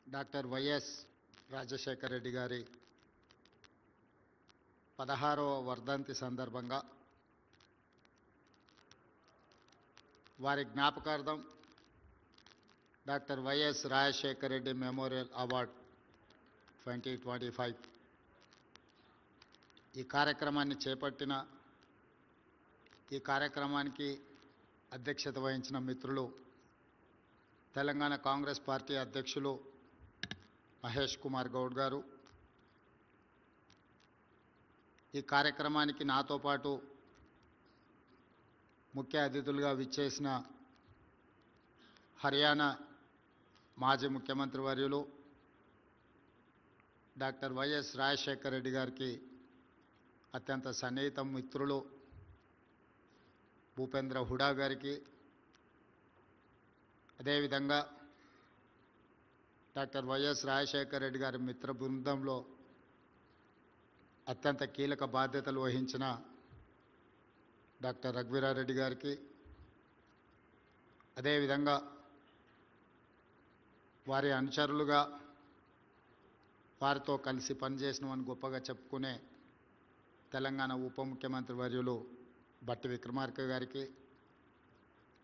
Doctor YS Rajasekhara Reddy గారి 16వ వర్ధంతి సందర్భంగా వారి జ్ఞాపకార్థం doctor YS Rajasekhara Reddy memorial award 2025 ఈ కార్యక్రమాన్ని చేపట్టిన ఈ కార్యక్రమానికి అధ్యక్షత వహించిన మిత్రులు తెలంగాణ కాంగ్రెస్ పార్టీ అధ్యక్షులు మహేష్ కుమార్ గౌడ్ గారు, ఈ కార్యక్రమానికి నాతో పాటు ముఖ్య అతిథులుగా విచ్చేసిన హర్యానా మాజీ ముఖ్యమంత్రి వర్యులు డాక్టర్ వైఎస్ రాజశేఖర రెడ్డి గారికి అత్యంత సన్నిహిత మిత్రులు భూపేంద్ర హుడా గారికి, అదేవిధంగా డాక్టర్ వైఎస్ రాజశేఖర రెడ్డి గారి మిత్ర బృందంలో అత్యంత కీలక బాధ్యతలు వహించిన డాక్టర్ రఘువీరారెడ్డి గారికి, అదేవిధంగా వారి అనుచరులుగా వారితో కలిసి పనిచేసినవని గొప్పగా చెప్పుకునే తెలంగాణ ఉప ముఖ్యమంత్రి వర్యులు బట్టి విక్రమార్క గారికి,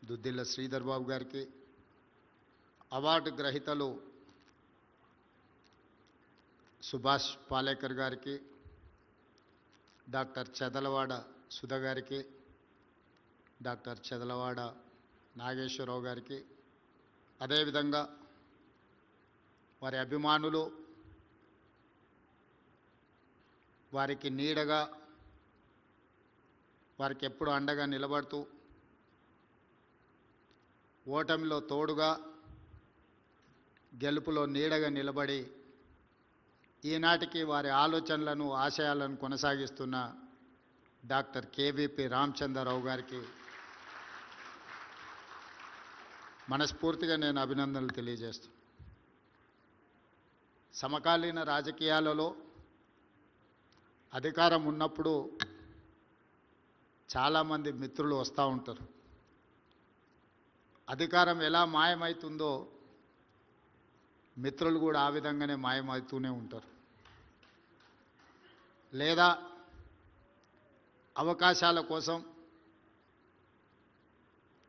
దుద్దిల్ల శ్రీధర్ బాబు గారికి, అవార్డు గ్రహీతలు సుభాష్ పాలేకర్ గారికి, డాక్టర్ చెదలవాడ సుధ గారికి, డాక్టర్ చెదలవాడ నాగేశ్వరరావు గారికి, అదేవిధంగా వారి అభిమానులు, వారికి నీడగా వారికి ఎప్పుడు అండగా నిలబడుతూ ఓటమిలో తోడుగా గెలుపులో నీడగా నిలబడి ఈనాటికి వారి ఆలోచనలను ఆశయాలను కొనసాగిస్తున్న డాక్టర్ కేవీపీ రామచంద్రరావు గారికి మనస్ఫూర్తిగా నేను అభినందనలు తెలియజేస్తున్నాను. సమకాలీన రాజకీయాలలో అధికారం ఉన్నప్పుడు చాలామంది మిత్రులు వస్తూ ఉంటారు. అధికారం ఎలా మాయమవుతుందో మిత్రులు కూడా ఆ విధంగానే మాయమవుతూనే ఉంటారు. లేదా అవకాశాల కోసం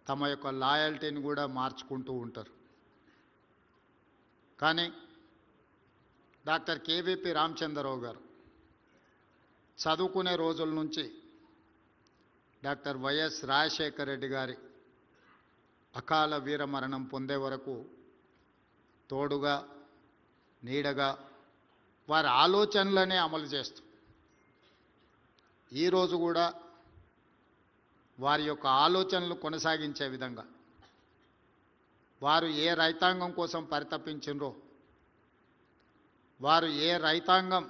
తమ యొక్క లాయల్టీని కూడా మార్చుకుంటూ ఉంటారు. కానీ డాక్టర్ కేవీపీ రామచంద్రరావు గారు చదువుకునే రోజుల నుంచి డాక్టర్ వైఎస్ రాజశేఖర రెడ్డి గారి అకాల వీరమరణం పొందే వరకు తోడుగా నీడగా వారి ఆలోచనలనే అమలు చేస్తూ ఈరోజు కూడా వారి యొక్క ఆలోచనలు కొనసాగించే విధంగా వారు ఏ రైతాంగం కోసం పరితపించినరో, వారు ఏ రైతాంగం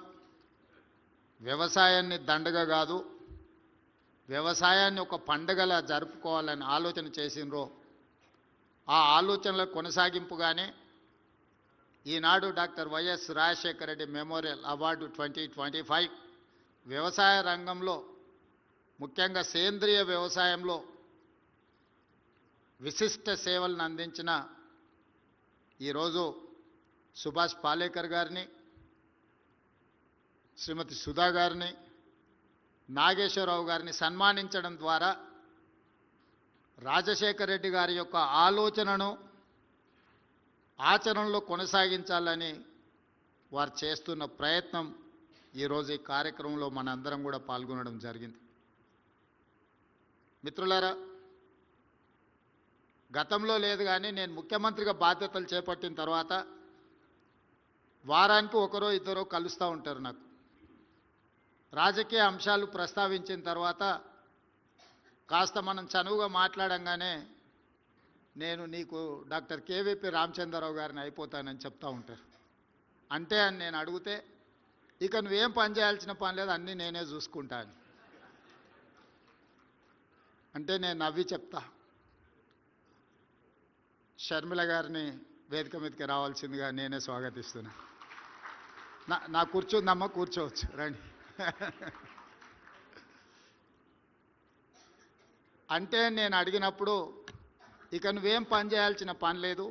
వ్యవసాయాన్ని దండగా కాదు వ్యవసాయాన్ని ఒక పండగలా జరుపుకోవాలని ఆలోచన చేసినరో ఆ ఆలోచనల కొనసాగింపుగానే Eenadu doctor YS Rajasekhara Reddy memorial award 2025 వ్యవసాయ రంగంలో ముఖ్యంగా సేంద్రియ వ్యవసాయంలో విశిష్ట సేవలను అందించిన ఈరోజు సుభాష్ పాలేకర్ గారిని, శ్రీమతి సుధా గారిని, నాగేశ్వరరావు గారిని సన్మానించడం ద్వారా రాజశేఖర రెడ్డి గారి యొక్క ఆలోచనను ఆచరణలో కొనసాగించాలని వారు చేస్తున్న ప్రయత్నం ఈరోజు ఈ కార్యక్రమంలో మనందరం కూడా పాల్గొనడం జరిగింది. మిత్రులారా, గతంలో లేదు కానీ నేను ముఖ్యమంత్రిగా బాధ్యతలు చేపట్టిన తర్వాత వారానికి ఒకరో ఇద్దరో కలుస్తూ ఉంటారు. నాకు రాజకీయ అంశాలు ప్రస్తావించిన తర్వాత కాస్త మనం చనువుగా మాట్లాడంగానే నేను నీకు డాక్టర్ కేవీపీ రామచంద్రరావు గారిని అయిపోతానని చెప్తూ ఉంటారు. అంటే అని నేను అడిగితే ఇక నువ్వేం పని చేయాల్సిన పని లేదు, అన్నీ నేనే చూసుకుంటాను అంటే నేను నవ్వి చెప్తా. షర్మిల గారిని వేదిక మీదకి రావాల్సిందిగా నేనే స్వాగతిస్తున్నా. నా కూర్చుందమ్మా, కూర్చోవచ్చు, రండి. అంటే నేను అడిగినప్పుడు ఇక నువ్వేం పని చేయాల్సిన పని లేదు,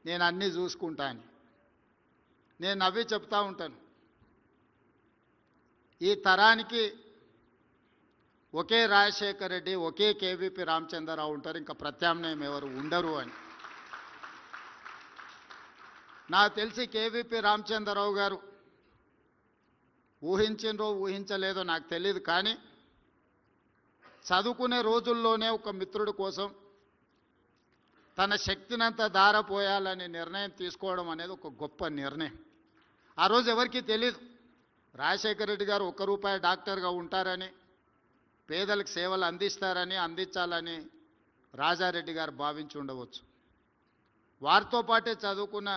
నేను అన్నీ చూసుకుంటాను. నేను నవ్వి చెప్తా ఉంటాను, ఈ తరానికి ఒకే రాజశేఖర్ రెడ్డి, ఒకే కేవీపీ రామచంద్రరావు ఉంటారు, ఇంకా ప్రత్యామ్నాయం ఎవరు ఉండరు అని. నాకు తెలిసి కేవీపీ రామచంద్రరావు గారు ఊహించినరో ఊహించలేదో నాకు తెలియదు, కానీ చదువుకునే రోజుల్లోనే ఒక మిత్రుడి కోసం తన శక్తినంతా ధారపోయాలని నిర్ణయం తీసుకోవడం అనేది ఒక గొప్ప నిర్ణయం. ఆ రోజు ఎవరికీ తెలియదు రాజశేఖర రెడ్డి గారు ₹1 డాక్టర్గా ఉంటారని, పేదలకు సేవలు అందించాలని రాజారెడ్డి గారు భావించి ఉండవచ్చు. వారితో పాటే చదువుకున్న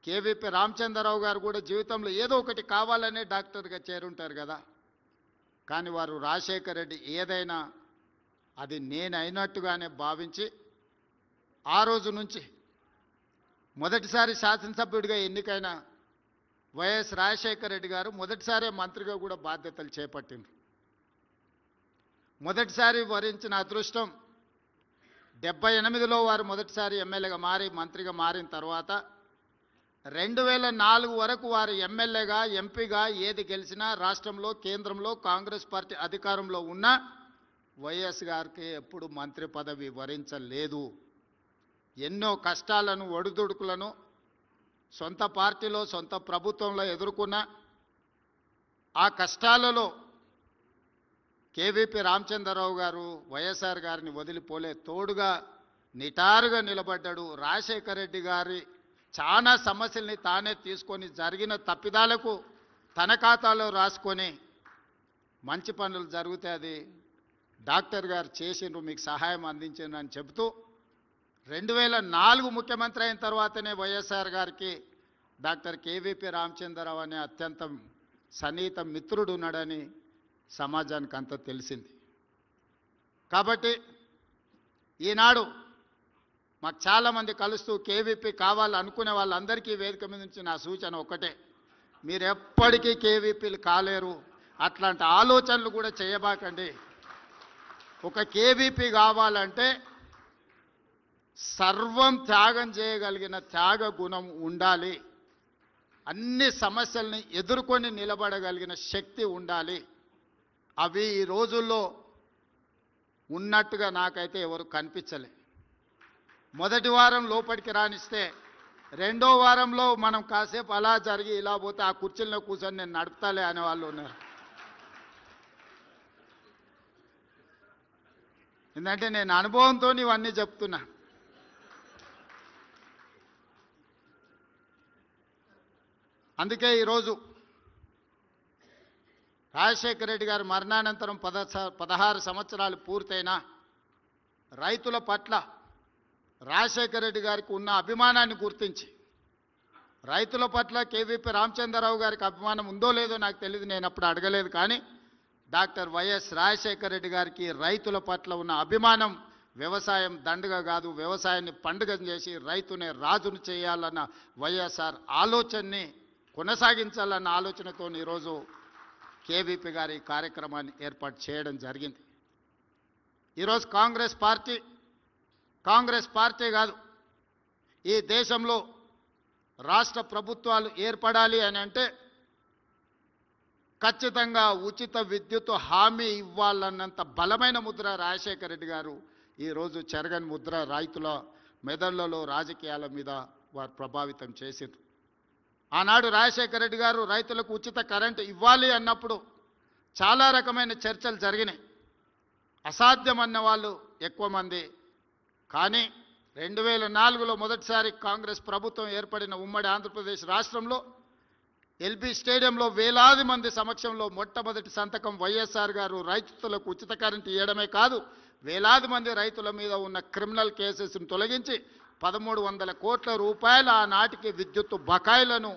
కేవీపీ రామచంద్రరావు గారు కూడా జీవితంలో ఏదో ఒకటి కావాలనే డాక్టర్గా చేరుంటారు కదా. కానీ వారు రాజశేఖర రెడ్డి ఏదైనా అది నేను అయినట్టుగానే భావించి ఆ రోజు నుంచి మొదటిసారి శాసనసభ్యుడిగా ఎన్నికైన వైఎస్ రాజశేఖర రెడ్డి గారు మొదటిసారి మంత్రిగా కూడా బాధ్యతలు చేపట్టిండ్రు. మొదటిసారి వరించిన అదృష్టం 78లో వారు మొదటిసారి ఎమ్మెల్యేగా మారి మంత్రిగా మారిన తర్వాత 2004 వరకు వారు ఎమ్మెల్యేగా, ఎంపీగా ఏది గెలిచినా రాష్ట్రంలో, కేంద్రంలో కాంగ్రెస్ పార్టీ అధికారంలో ఉన్న వైఎస్ గారికి ఎప్పుడు మంత్రి పదవి వరించలేదు. ఎన్నో కష్టాలను, ఒడిదుడుకులను సొంత పార్టీలో, సొంత ప్రభుత్వంలో ఎదుర్కొన్న ఆ కష్టాలలో కేవీపీ రామచంద్రరావు గారు వైఎస్ఆర్ గారిని వదిలిపోలే, తోడుగా నిటారుగా నిలబడ్డాడు. రాజశేఖర రెడ్డి గారి చాలా సమస్యల్ని తానే తీసుకొని జరిగిన తప్పిదాలకు తన ఖాతాలో రాసుకొని మంచి పనులు జరిగితే అది డాక్టర్ గారు చేసిండ్రు, మీకు సహాయం అందించిండ్రు అని చెబుతూ 2004 ముఖ్యమంత్రి అయిన తర్వాతనే వైఎస్ఆర్ గారికి డాక్టర్ కేవీపీ రామచంద్రరావు అనే అత్యంత సన్నిహిత మిత్రుడు ఉన్నాడని సమాజానికి అంతా తెలిసింది. కాబట్టి ఈనాడు మాకు చాలామంది కలుస్తూ కేవీపీ కావాలనుకునే వాళ్ళందరికీ వేదిక మీద నుంచి నా సూచన ఒకటే, మీరు ఎప్పటికీ కేవీపీలు కాలేరు, అట్లాంటి ఆలోచనలు కూడా చేయబాకండి. ఒక కేవీపీ కావాలంటే సర్వం త్యాగం చేయగలిగిన త్యాగ గుణం ఉండాలి, అన్ని సమస్యల్ని ఎదుర్కొని నిలబడగలిగిన శక్తి ఉండాలి. అవి ఈ రోజుల్లో ఉన్నట్టుగా నాకైతే ఎవరు కనిపించలే. మొదటి వారం లోపలికి రానిస్తే రెండో వారంలో మనం కాసేపు అలా జరిగి ఇలా పోతే ఆ కుర్చీల్లో కూర్చొని నేను నడుపుతాలే అనే వాళ్ళు ఉన్నారు. ఎందుకంటే నేను అనుభవంతో ఇవన్నీ చెప్తున్నా. అందుకే ఈరోజు రాజశేఖర రెడ్డి గారి మరణానంతరం 16 సంవత్సరాలు పూర్తయినా రైతుల పట్ల రాజశేఖర రెడ్డి గారికి ఉన్న అభిమానాన్ని గుర్తించి, రైతుల పట్ల కేవీపీ రామచంద్రరావు గారికి అభిమానం ఉందో లేదో నాకు తెలియదు, నేను అప్పుడు అడగలేదు. కానీ డాక్టర్ వైఎస్ రాజశేఖర రెడ్డి గారికి రైతుల పట్ల ఉన్న అభిమానం వ్యవసాయం దండగ కాదు, వ్యవసాయాన్ని పండుగ చేసి రైతునే రాజును చేయాలన్న వైఎస్ఆర్ ఆలోచనని కొనసాగించాలన్న ఆలోచనతో ఈరోజు కేవీపీ గారి కార్యక్రమాన్ని ఏర్పాటు చేయడం జరిగింది. ఈరోజు కాంగ్రెస్ పార్టీ కాదు, ఈ దేశంలో రాష్ట్ర ప్రభుత్వాలు ఏర్పడాలి అని అంటే ఖచ్చితంగా ఉచిత విద్యుత్ హామీ ఇవ్వాలన్నంత బలమైన ముద్ర రాజశేఖర రెడ్డి గారు ఈరోజు చెరగని ముద్ర రైతుల మెదళ్లలో, రాజకీయాల మీద వారు ప్రభావితం చేసింది. ఆనాడు రాజశేఖర రెడ్డి గారు రైతులకు ఉచిత కరెంటు ఇవ్వాలి అన్నప్పుడు చాలా రకమైన చర్చలు జరిగినాయి. అసాధ్యమన్న వాళ్ళు ఎక్కువ మంది. కానీ 2004లో మొదటిసారి కాంగ్రెస్ ప్రభుత్వం ఏర్పడిన ఉమ్మడి ఆంధ్రప్రదేశ్ రాష్ట్రంలో ఎల్బీ స్టేడియంలో వేలాది మంది సమక్షంలో మొట్టమొదటి సంతకం వైఎస్ఆర్ గారు రైతులకు ఉచిత కరెంటు ఇవ్వడమే కాదు, వేలాది మంది రైతుల మీద ఉన్న క్రిమినల్ కేసెస్ను తొలగించి 1300 కోట్ల రూపాయల ఆనాటికి విద్యుత్ బకాయిలను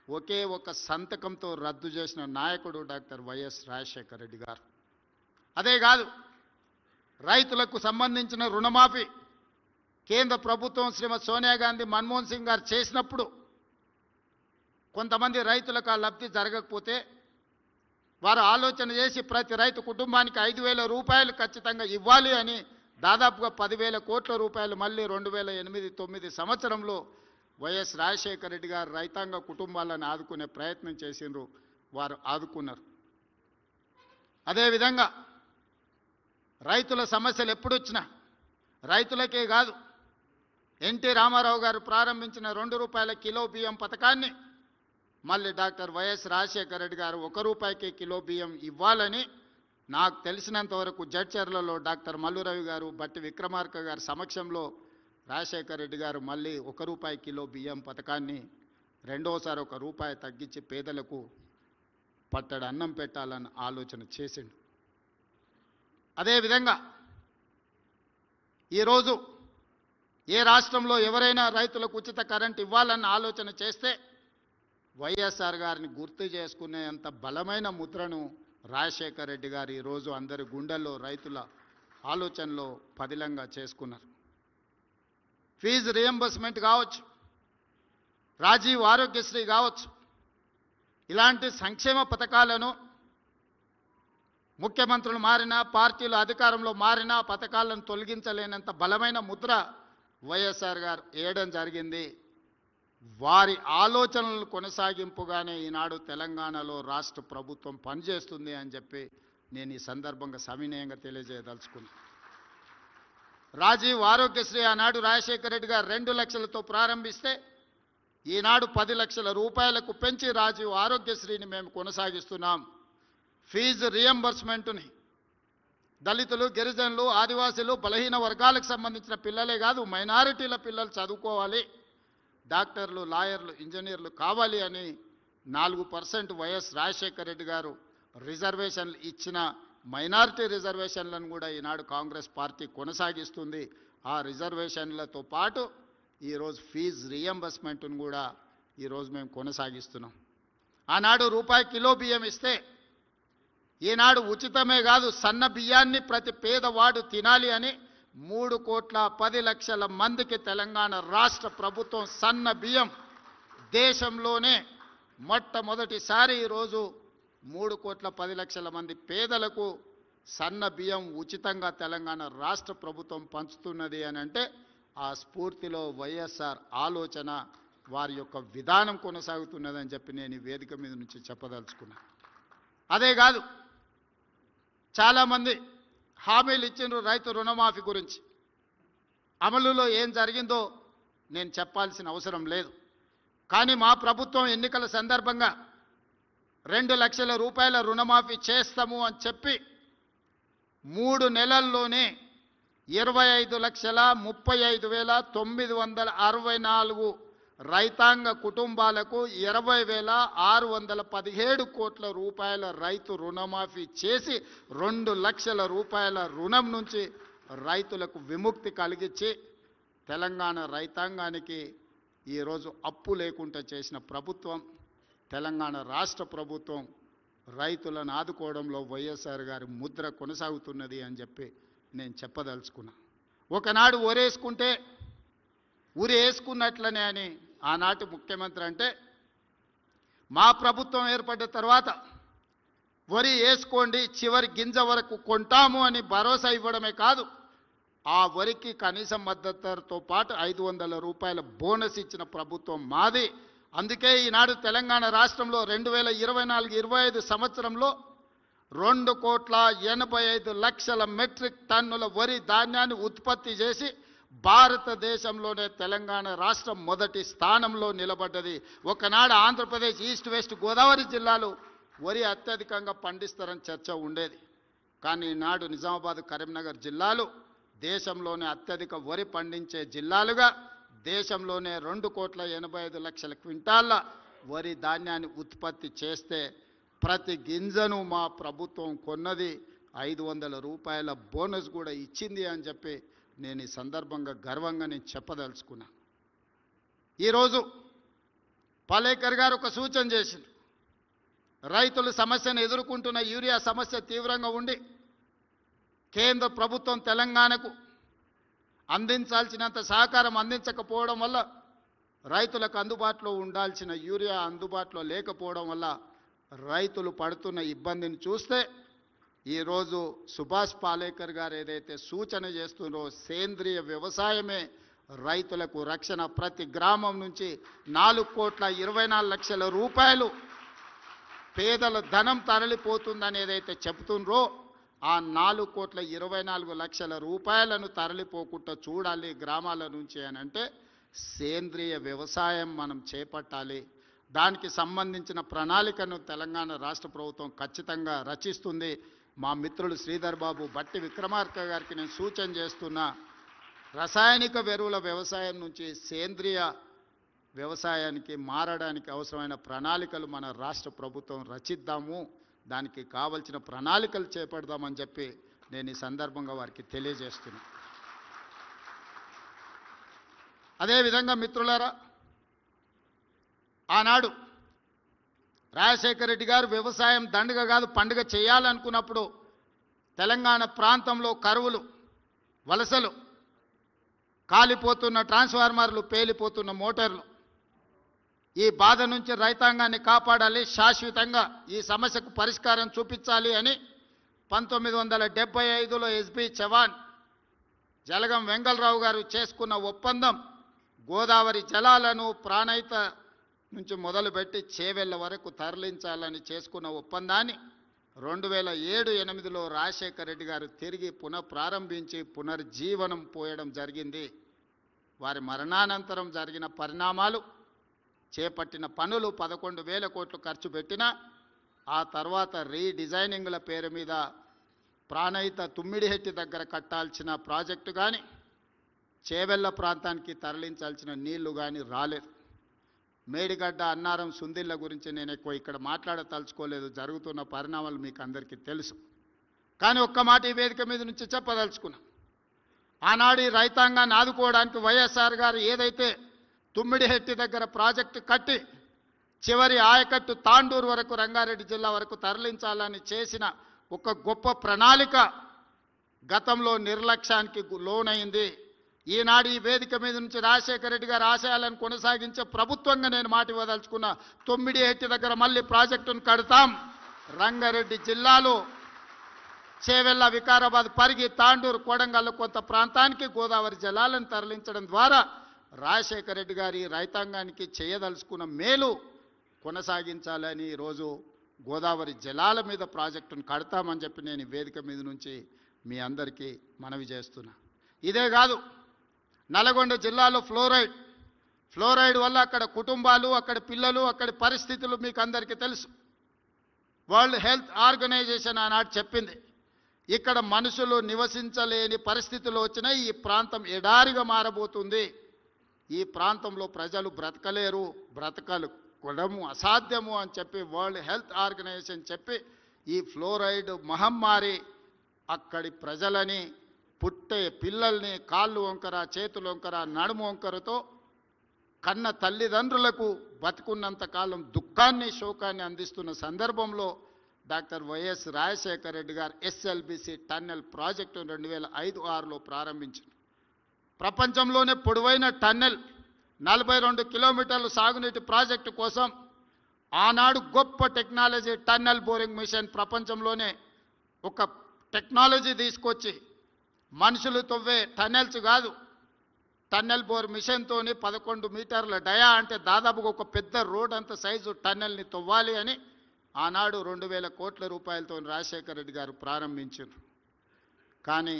ఒకే ఒక సంతకంతో రద్దు చేసిన నాయకుడు డాక్టర్ వైఎస్ రాజశేఖర రెడ్డి గారు. అదే కాదు, రైతులకు సంబంధించిన రుణమాఫీ కేంద్ర ప్రభుత్వం శ్రీమతి సోనియా గాంధీ, మన్మోహన్ సింగ్ గారు చేసినప్పుడు కొంతమంది రైతులకు ఆ లబ్ధి జరగకపోతే వారు ఆలోచన చేసి ప్రతి రైతు కుటుంబానికి 5,000 రూపాయలు ఖచ్చితంగా ఇవ్వాలి అని దాదాపుగా 10,000 కోట్ల రూపాయలు మళ్ళీ 2008-9 సంవత్సరంలో వైఎస్ రాజశేఖర రెడ్డి గారు రైతాంగ కుటుంబాలను ఆదుకునే ప్రయత్నం చేసిండ్రు, వారు ఆదుకున్నారు. అదేవిధంగా రైతుల సమస్యలు ఎప్పుడొచ్చినా రైతులకే కాదు, ఎన్టీ రామారావు గారు ప్రారంభించిన ₹2 కిలో బియ్యం పథకాన్ని మళ్ళీ డాక్టర్ వైఎస్ రాజశేఖర రెడ్డి గారు ₹1 కిలో బియ్యం ఇవ్వాలని నాకు తెలిసినంత వరకు జడ్చర్లలో డాక్టర్ మల్లురవి గారు, బట్టి విక్రమార్క గారి సమక్షంలో రాజశేఖర రెడ్డి గారు మళ్ళీ ₹1 కిలో బియ్యం పథకాన్ని రెండోసారి ₹1 తగ్గించి పేదలకు పట్టడి అన్నం పెట్టాలని ఆలోచన చేసిండు. అదేవిధంగా ఈరోజు ఏ రాష్ట్రంలో ఎవరైనా రైతులకు ఉచిత కరెంట్ ఇవ్వాలన్న ఆలోచన చేస్తే వైఎస్ఆర్ గారిని గుర్తు చేసుకునేంత బలమైన ముద్రను రాజశేఖర రెడ్డి గారు ఈరోజు అందరి గుండెల్లో రైతుల ఆలోచనలో పదిలంగా చేసుకున్నారు. ఫీజు రియంబర్స్మెంట్ కావచ్చు, రాజీవ్ ఆరోగ్యశ్రీ కావచ్చు, ఇలాంటి సంక్షేమ పథకాలను ముఖ్యమంత్రులు మారినా, పార్టీలు అధికారంలో మారినా పథకాలను తొలగించలేనంత బలమైన ముద్ర వైఎస్ఆర్ గారు వేయడం జరిగింది. వారి ఆలోచనలు కొనసాగింపుగానే ఈనాడు తెలంగాణలో రాష్ట్ర ప్రభుత్వం పనిచేస్తుంది అని చెప్పి నేను ఈ సందర్భంగా సవినయంగా తెలియజేయదలుచుకున్నాను. రాజీవ్ ఆరోగ్యశ్రీ ఆనాడు రాజశేఖర రెడ్డి గారు 2 లక్షలతో ప్రారంభిస్తే ఈనాడు 10 లక్షల రూపాయలకు పెంచి రాజీవ్ ఆరోగ్యశ్రీని మేము కొనసాగిస్తున్నాం. ఫీజు రియంబర్స్మెంట్ని దళితులు, గిరిజనులు, ఆదివాసీలు, బలహీన వర్గాలకు సంబంధించిన పిల్లలే కాదు, మైనారిటీల పిల్లలు చదువుకోవాలి, డాక్టర్లు, లాయర్లు, ఇంజనీర్లు కావాలి అని 4% వైఎస్ రాజశేఖర రెడ్డి గారు రిజర్వేషన్లు ఇచ్చిన మైనారిటీ రిజర్వేషన్లను కూడా ఈనాడు కాంగ్రెస్ పార్టీ కొనసాగిస్తుంది. ఆ రిజర్వేషన్లతో పాటు ఈరోజు ఫీజు రియంబర్స్మెంట్ను కూడా ఈరోజు మేము కొనసాగిస్తున్నాం. ఆనాడు ₹1 కిలో బియ్యం ఇస్తే ఈనాడు ఉచితమే కాదు, సన్న బియ్యాన్ని ప్రతి పేదవాడు తినాలి అని 3,10,00,000 మందికి తెలంగాణ రాష్ట్ర ప్రభుత్వం సన్న బియ్యం దేశంలోనే మొట్టమొదటిసారి ఈరోజు 3,10,00,000 మంది పేదలకు సన్న బియ్యం ఉచితంగా తెలంగాణ రాష్ట్ర ప్రభుత్వం పంచుతున్నది అని అంటే ఆ స్ఫూర్తిలో వైఎస్ఆర్ ఆలోచన, వారి యొక్క విధానం కొనసాగుతున్నదని చెప్పి నేను ఈ వేదిక మీద నుంచి చెప్పదలుచుకున్నాను. అదే కాదు, చాలామంది హామీలు ఇచ్చిండ్రు రైతు రుణమాఫీ గురించి. అమలులో ఏం జరిగిందో నేను చెప్పాల్సిన అవసరం లేదు. కానీ మా ప్రభుత్వం ఎన్నికల సందర్భంగా 2 లక్షల రూపాయల రుణమాఫీ చేస్తాము అని చెప్పి 3 నెలల్లోనే 25,35,964 రైతాంగ కుటుంబాలకు 20,617 కోట్ల రూపాయల రైతు రుణమాఫీ చేసి 2 లక్షల రూపాయల రుణం నుంచి రైతులకు విముక్తి కలిగించి తెలంగాణ రైతాంగానికి ఈరోజు అప్పు లేకుండా చేసిన ప్రభుత్వం తెలంగాణ రాష్ట్ర ప్రభుత్వం. రైతులను ఆదుకోవడంలో వైఎస్ఆర్ గారి ముద్ర కొనసాగుతున్నది అని చెప్పి నేను చెప్పదలుచుకున్నా. ఒకనాడు ఒరేసుకుంటే ఉరి వేసుకున్నట్లనే అని ఆనాటి ముఖ్యమంత్రి అంటే, మా ప్రభుత్వం ఏర్పడ్డ తర్వాత వరి వేసుకోండి, చివరి గింజ వరకు కొంటాము అని భరోసా ఇవ్వడమే కాదు, ఆ వరికి కనీస మద్దతు ధరతో పాటు 500 రూపాయల బోనస్ ఇచ్చిన ప్రభుత్వం మాది. అందుకే ఈనాడు తెలంగాణ రాష్ట్రంలో 2024-25 సంవత్సరంలో 2,85,00,000 మెట్రిక్ టన్నుల వరి ధాన్యాన్ని ఉత్పత్తి చేసి భారతదేశంలోనే తెలంగాణ రాష్ట్రం మొదటి స్థానంలో నిలబడ్డది. ఒకనాడు ఆంధ్రప్రదేశ్, ఈస్ట్ వెస్ట్ గోదావరి జిల్లాలు వరి అత్యధికంగా పండిస్తారని చర్చ ఉండేది. కానీ నాడు నిజామాబాద్, కరీంనగర్ జిల్లాలు దేశంలోనే అత్యధిక వరి పండించే జిల్లాలుగా దేశంలోనే 2,85,00,000 క్వింటాళ్ళ వరి ధాన్యాన్ని ఉత్పత్తి చేస్తే ప్రతి గింజను మా ప్రభుత్వం కొన్నది, 500 రూపాయల బోనస్ కూడా ఇచ్చింది అని చెప్పి నేను ఈ సందర్భంగా గర్వంగా నేను చెప్పదలుచుకున్నా. ఈరోజు పాలేకర్ గారు ఒక సూచన చేసింది. రైతుల సమస్యను ఎదుర్కొంటున్న యూరియా సమస్య తీవ్రంగా ఉండి కేంద్ర ప్రభుత్వం తెలంగాణకు అందించాల్సినంత సహకారం అందించకపోవడం వల్ల, రైతులకు అందుబాటులో ఉండాల్సిన యూరియా అందుబాటులో లేకపోవడం వల్ల రైతులు పడుతున్న ఇబ్బందిని చూస్తే ఈరోజు సుభాష్ పాలేకర్ గారు ఏదైతే సూచన చేస్తున్నారో సేంద్రియ వ్యవసాయమే రైతులకు రక్షణ, ప్రతి గ్రామం నుంచి 4,24,00,000 రూపాయలు పేదల ధనం తరలిపోతుందని ఏదైతే చెబుతుండ్రో ఆ 4,24,00,000 రూపాయలను తరలిపోకుండా చూడాలి గ్రామాల నుంచి అని అంటే సేంద్రియ వ్యవసాయం మనం చేపట్టాలి. దానికి సంబంధించిన ప్రణాళికను తెలంగాణ రాష్ట్ర ప్రభుత్వం ఖచ్చితంగా రచిస్తుంది. మా మిత్రులు శ్రీధర్ బాబు, బట్టి విక్రమార్క గారికి నేను సూచన చేస్తున్నా, రసాయనిక ఎరువుల వ్యవసాయం నుంచి సేంద్రియ వ్యవసాయానికి మారడానికి అవసరమైన ప్రణాళికలు మన రాష్ట్ర ప్రభుత్వం రచిద్దాము, దానికి కావలసిన ప్రణాళికలు చేపడదామని చెప్పి నేను ఈ సందర్భంగా వారికి తెలియజేస్తున్నా. అదేవిధంగా మిత్రులారా, ఆనాడు రాజశేఖర రెడ్డి గారు వ్యవసాయం దండగ కాదు పండుగ చేయాలనుకున్నప్పుడు తెలంగాణ ప్రాంతంలో కరువులు, వలసలు, కాలిపోతున్న ట్రాన్స్ఫార్మర్లు, పేలిపోతున్న మోటార్లు, ఈ బాధ నుంచి రైతాంగాన్ని కాపాడాలి, శాశ్వతంగా ఈ సమస్యకు పరిష్కారం చూపించాలి అని 1975లో ఎస్బి చవాన్, జలగం వెంగళరావు గారు చేసుకున్న ఒప్పందం గోదావరి జలాలను ప్రాణహిత నుంచి మొదలుపెట్టి చేవెళ్ల వరకు తరలించాలని చేసుకున్న ఒప్పందాన్ని 2007-8లో రాజశేఖర రెడ్డి గారు తిరిగి పునఃప్రారంభించి పునర్జీవనం పోయడం జరిగింది. వారి మరణానంతరం జరిగిన పరిణామాలు, చేపట్టిన పనులు 11,000 కోట్లు ఖర్చు పెట్టినా ఆ తర్వాత రీడిజైనింగ్ల పేరు మీద ప్రాణహిత తుమ్మిడిహెట్టి దగ్గర కట్టాల్సిన ప్రాజెక్టు కానీ, చేవెళ్ల ప్రాంతానికి తరలించాల్సిన నీళ్లు కానీ రాలేదు. మేడిగడ్డ, అన్నారం, సుందిళ్ళ గురించి నేను ఎక్కువ ఇక్కడ మాట్లాడదలుచుకోలేదు, జరుగుతున్న పరిణామాలు మీకు అందరికీ తెలుసు. కానీ ఒక్క మాట ఈ వేదిక మీద నుంచి చెప్పదలుచుకున్నా. ఆనాడు ఈ రైతాంగాన్ని ఆదుకోవడానికి వైఎస్ఆర్ గారు ఏదైతే తుమ్మిడిహెట్టి దగ్గర ప్రాజెక్టు కట్టి చివరి ఆయకట్టు తాండూరు వరకు, రంగారెడ్డి జిల్లా వరకు తరలించాలని చేసిన ఒక గొప్ప ప్రణాళిక గతంలో నిర్లక్ష్యానికి లోనైంది. ఈనాడు ఈ వేదిక మీద నుంచి రాజశేఖర రెడ్డి గారి ఆశయాలను కొనసాగించే ప్రభుత్వంగా నేను మాట ఇవ్వదలుచుకున్న, తుమ్మిడిహెట్టి దగ్గర మళ్ళీ ప్రాజెక్టును కడతాం. రంగారెడ్డి జిల్లాలో చేవెళ్ల, వికారాబాద్, పరిగి, తాండూరు, కొడంగల్ కొంత ప్రాంతానికి గోదావరి జలాలను తరలించడం ద్వారా రాజశేఖర రెడ్డి గారి రైతాంగానికి చేయదలుచుకున్న మేలు కొనసాగించాలని ఈరోజు గోదావరి జలాల మీద ప్రాజెక్టును కడతామని చెప్పి నేను ఈ వేదిక మీద నుంచి మీ అందరికీ మనవి చేస్తున్నా. ఇదే కాదు, నల్గొండ జిల్లాలో ఫ్లోరైడ్ వల్ల అక్కడ కుటుంబాలు, అక్కడ పిల్లలు, అక్కడి పరిస్థితులు మీకు అందరికీ తెలుసు. వరల్డ్ హెల్త్ ఆర్గనైజేషన్ ఆనాడు చెప్పింది, ఇక్కడ మనుషులు నివసించలేని పరిస్థితులు వచ్చినాయి, ఈ ప్రాంతం ఎడారిగా మారబోతుంది, ఈ ప్రాంతంలో ప్రజలు బ్రతకలేరు, బ్రతకడము అసాధ్యము అని చెప్పి వరల్డ్ హెల్త్ ఆర్గనైజేషన్ చెప్పి ఈ ఫ్లోరైడ్ మహమ్మారి అక్కడి ప్రజలని, పుట్టే పిల్లల్ని కాళ్ళు వంకర, చేతులు వంకర, నడుము వంకరతో కన్న తల్లిదండ్రులకు బతుకున్నంత కాలం దుఃఖాన్ని, శోకాన్ని అందిస్తున్న సందర్భంలో డాక్టర్ వైఎస్ రాజశేఖర రెడ్డి గారు ఎస్ఎల్బిసి టన్నెల్ ప్రాజెక్టు 2005-6లో ప్రారంభించారు. ప్రపంచంలోనే పొడవైన టన్నెల్, 42 కిలోమీటర్లు సాగునీటి ప్రాజెక్టు కోసం ఆనాడు గొప్ప టెక్నాలజీ టన్నెల్ బోరింగ్ మిషన్, ప్రపంచంలోనే ఒక టెక్నాలజీ తీసుకొచ్చి మనుషులు తవ్వే టన్నెల్స్ కాదు, టన్నెల్ బోర్ మిషన్తోని 11 మీటర్ల డయా అంటే దాదాపుగా ఒక పెద్ద రోడ్ అంత సైజు టన్నెల్ని తవ్వాలి అని ఆనాడు 2,000 కోట్ల రూపాయలతో రాజశేఖర రెడ్డి గారు ప్రారంభించారు. కానీ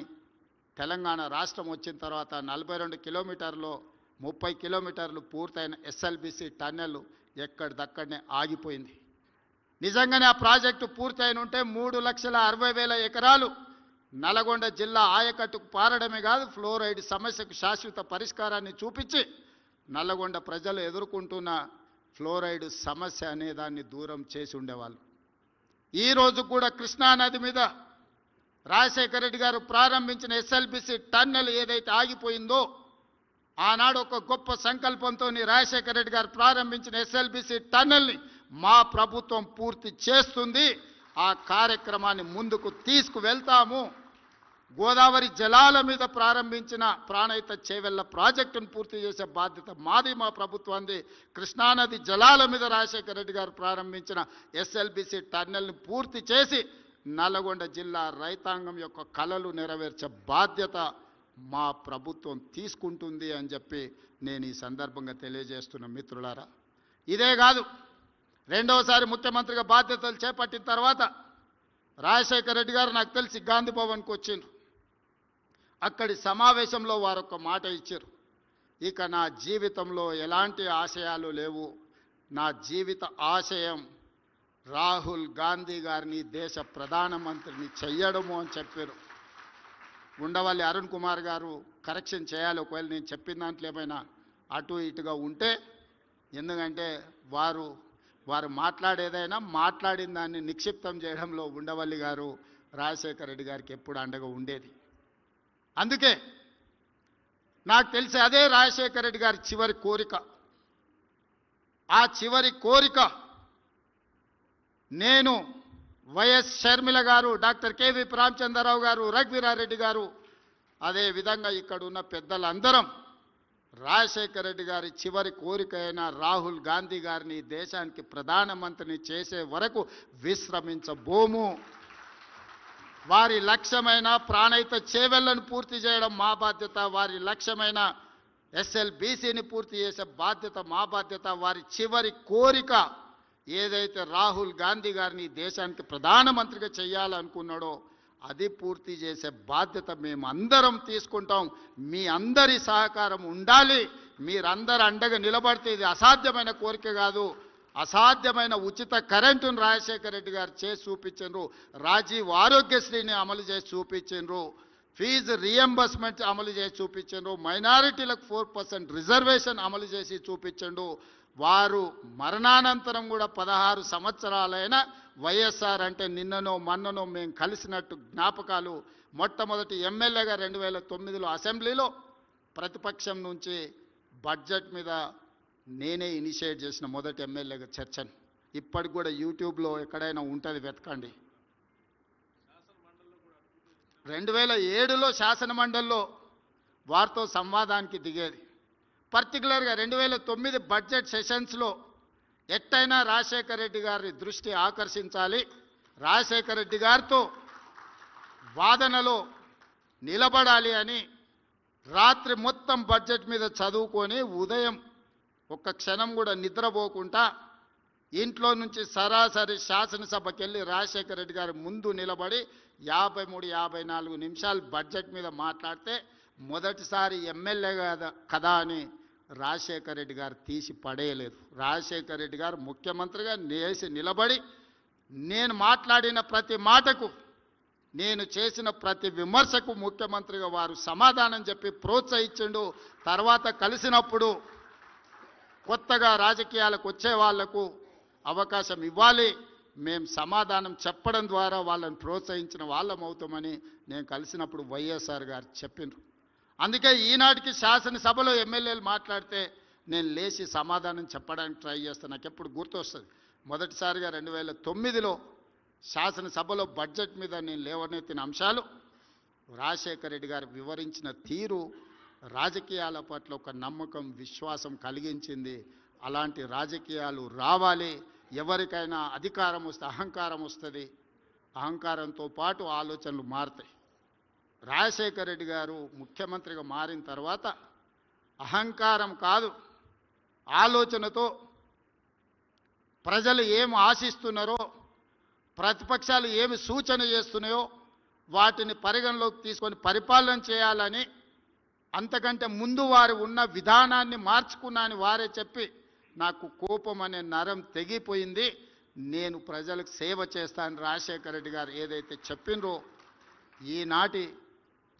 తెలంగాణ రాష్ట్రం వచ్చిన తర్వాత 42 కిలోమీటర్లో 30 కిలోమీటర్లు పూర్తయిన ఎస్ఎల్బిసి టన్నెల్ ఎక్కడిదక్కడనే ఆగిపోయింది. నిజంగానే ఆ ప్రాజెక్టు పూర్తయిన ఉంటే 3,60,000 ఎకరాలు నల్గొండ జిల్లా ఆయకట్టుకు పారడమే కాదు, ఫ్లోరైడ్ సమస్యకు శాశ్వత పరిష్కారాన్ని చూపించి నల్గొండ ప్రజలు ఎదుర్కొంటున్న ఫ్లోరైడ్ సమస్య అనే దాన్ని దూరం చేసి ఉండేవాళ్ళు. ఈరోజు కూడా కృష్ణానది మీద రాజశేఖర రెడ్డి గారు ప్రారంభించిన ఎస్ఎల్బిసి టన్నెల్ ఏదైతే ఆగిపోయిందో, ఆనాడు ఒక గొప్ప సంకల్పంతో రాజశేఖర రెడ్డి గారు ప్రారంభించిన ఎస్ఎల్బిసి టన్నెల్ని మా ప్రభుత్వం పూర్తి చేస్తుంది. ఆ కార్యక్రమాన్ని ముందుకు తీసుకువెళ్తాము. గోదావరి జలాల మీద ప్రారంభించిన ప్రాణహిత చేవెళ్ల ప్రాజెక్టును పూర్తి చేసే బాధ్యత మాది, మా ప్రభుత్వాన్ని. కృష్ణానది జలాల మీద రాజశేఖర రెడ్డి గారు ప్రారంభించిన ఎస్ఎల్బిసి టన్నెల్ని పూర్తి చేసి నల్గొండ జిల్లా రైతాంగం యొక్క కలలు నెరవేర్చే బాధ్యత మా ప్రభుత్వం తీసుకుంటుంది అని చెప్పి నేను ఈ సందర్భంగా తెలియజేస్తున్న మిత్రులారా. ఇదే కాదు, రెండవసారి ముఖ్యమంత్రిగా బాధ్యతలు చేపట్టిన తర్వాత రాజశేఖర రెడ్డి గారు నాకు తెలిసి గాంధీ భవన్కి వచ్చిండ్రు. అక్కడి సమావేశంలో వారు ఒక మాట ఇచ్చారు, ఇక నా జీవితంలో ఎలాంటి ఆశయాలు లేవు, నా జీవిత ఆశయం రాహుల్ గాంధీ గారిని దేశ ప్రధానమంత్రిని చెయ్యడము అని చెప్పారు. ఉండవల్లి అరుణ్ కుమార్ గారు కరెక్షన్ చేయాలి ఒకవేళ నేను చెప్పిన దాంట్లో ఏమైనా అటు ఇటుగా ఉంటే, ఎందుకంటే వారు మాట్లాడేదైనా మాట్లాడిన దాన్ని నిక్షిప్తం చేయడంలో ఉండవల్లి గారు రాజశేఖర రెడ్డి గారికి ఎప్పుడు అండగా ఉండేది. అందుకే నాకు తెలిసి అదే రాజశేఖర రెడ్డి గారి చివరి కోరిక. ఆ చివరి కోరిక నేను వైఎస్ షర్మిల గారు, డాక్టర్ కేవీ రామచంద్రరావు గారు, రఘువీరారెడ్డి గారు, అదేవిధంగా ఇక్కడ ఉన్న పెద్దలందరం రాజశేఖర రెడ్డి గారి చివరి కోరిక అయిన రాహుల్ గాంధీ గారిని దేశానికి ప్రధానమంత్రిని చేసే వరకు విశ్రమించబోము. వారి లక్ష్యమైన ప్రాణహిత చేవెళ్లను పూర్తి చేయడం మా బాధ్యత, వారి లక్ష్యమైన ఎస్ఎల్బీసీని పూర్తి చేసే బాధ్యత మా బాధ్యత. వారి చివరి కోరిక ఏదైతే రాహుల్ గాంధీ గారిని దేశానికి ప్రధానమంత్రిగా చేయాలనుకున్నాడో అది పూర్తి చేసే బాధ్యత మేమందరం తీసుకుంటాం. మీ అందరి సహకారం ఉండాలి. మీరందరూ అండగా నిలబడితే ఇది అసాధ్యమైన కోరిక కాదు. అసాధ్యమైన ఉచిత కరెంటును రాజశేఖర రెడ్డి గారు చేసి చూపించారు. రాజీవ్ ఆరోగ్యశ్రీని అమలు చేసి చూపించారు. ఫీజు రియంబర్స్మెంట్ అమలు చేసి చూపించారు. మైనారిటీలకు 4% రిజర్వేషన్ అమలు చేసి చూపించండు. వారు మరణానంతరం కూడా 16 సంవత్సరాలైన వైఎస్ఆర్ అంటే నిన్ననో మొన్ననో మేము కలిసినట్టు జ్ఞాపకాలు. మొట్టమొదటి ఎమ్మెల్యేగా 2009లో అసెంబ్లీలో ప్రతిపక్షం నుంచి బడ్జెట్ మీద నేనే ఇనిషియేట్ చేసిన మొదటి ఎమ్మెల్యేగా చర్చను. ఇప్పటికి కూడా యూట్యూబ్లో ఎక్కడైనా ఉంటుంది, వెతకండి. 2007లో శాసనమండలిలో వారితో సంవాదానికి దిగేది. పర్టికులర్గా 2009 బడ్జెట్ సెషన్స్లో ఎట్టయినా రాజశేఖర రెడ్డి గారి దృష్టి ఆకర్షించాలి, రాజశేఖర రెడ్డి గారితో వాదనలో నిలబడాలి అని రాత్రి మొత్తం బడ్జెట్ మీద చదువుకొని ఉదయం ఒక్క క్షణం కూడా నిద్రపోకుండా ఇంట్లో నుంచి సరాసరి శాసనసభకి వెళ్ళి రాజశేఖర రెడ్డి గారి ముందు నిలబడి 53-54 నిమిషాలు బడ్జెట్ మీద మాట్లాడితే మొదటిసారి ఎమ్మెల్యే కదా అని రాజశేఖర రెడ్డి గారు తీసి పడేయలేదు. రాజశేఖర రెడ్డి గారు ముఖ్యమంత్రిగా లేచి నిలబడి నేను మాట్లాడిన ప్రతి మాటకు, నేను చేసిన ప్రతి విమర్శకు ముఖ్యమంత్రిగా వారు సమాధానం చెప్పి ప్రోత్సహించిండు. తర్వాత కలిసినప్పుడు కొత్తగా రాజకీయాలకు వచ్చే వాళ్లకు అవకాశం ఇవ్వాలి, మేము సమాధానం చెప్పడం ద్వారా వాళ్ళని ప్రోత్సహించిన వాళ్ళం అవుతామని నేను కలిసినప్పుడు వైఎస్ఆర్ గారు చెప్పిండ్రు. అందుకే ఈనాటికి శాసనసభలో ఎమ్మెల్యేలు మాట్లాడితే నేను లేచి సమాధానం చెప్పడానికి ట్రై చేస్తాను. నాకు ఎప్పుడు గుర్తొస్తుంది, మొదటిసారిగా 2009లో శాసనసభలో బడ్జెట్ మీద నేను లేవనెత్తిన అంశాలు రాజశేఖర రెడ్డి గారు వివరించిన తీరు రాజకీయాల పట్ల ఒక నమ్మకం, విశ్వాసం కలిగించింది. అలాంటి రాజకీయాలు రావాలి. ఎవరికైనా అధికారం వస్తే అహంకారం వస్తుంది, అహంకారంతో పాటు ఆలోచనలు మారుతాయి. రాజశేఖర రెడ్డి గారు ముఖ్యమంత్రిగా మారిన తర్వాత అహంకారం కాదు, ఆలోచనతో ప్రజలు ఏం ఆశిస్తున్నారో, ప్రతిపక్షాలు ఏమి సూచన చేస్తున్నాయో వాటిని పరిగణలోకి తీసుకొని పరిపాలన చేయాలని, అంతకంటే ముందు వారు ఉన్న విధానాన్ని మార్చుకున్నా అని వారే చెప్పి నాకు కోపం అనే నరం తెగిపోయింది, నేను ప్రజలకు సేవ చేస్తానని రాజశేఖర రెడ్డి గారు ఏదైతే చెప్పినరో, ఈనాటి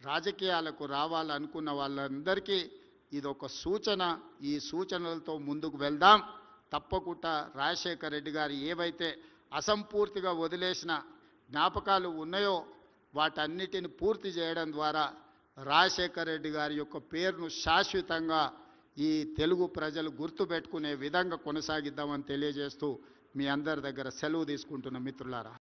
రాజకీయాలకు రావాలనుకున్న వాళ్ళందరికీ ఇదొక సూచన. ఈ సూచనలతో ముందుకు వెళ్దాం. తప్పకుండా రాజశేఖర రెడ్డి గారు ఏవైతే అసంపూర్తిగా వదిలేసిన జ్ఞాపకాలు ఉన్నాయో వాటన్నిటిని పూర్తి చేయడం ద్వారా రాజశేఖర రెడ్డి గారి యొక్క పేరును శాశ్వతంగా ఈ తెలుగు ప్రజలు గుర్తుపెట్టుకునే విధంగా కొనసాగిద్దామని తెలియజేస్తూ మీ అందరి దగ్గర సెలవు తీసుకుంటున్న మిత్రులారా.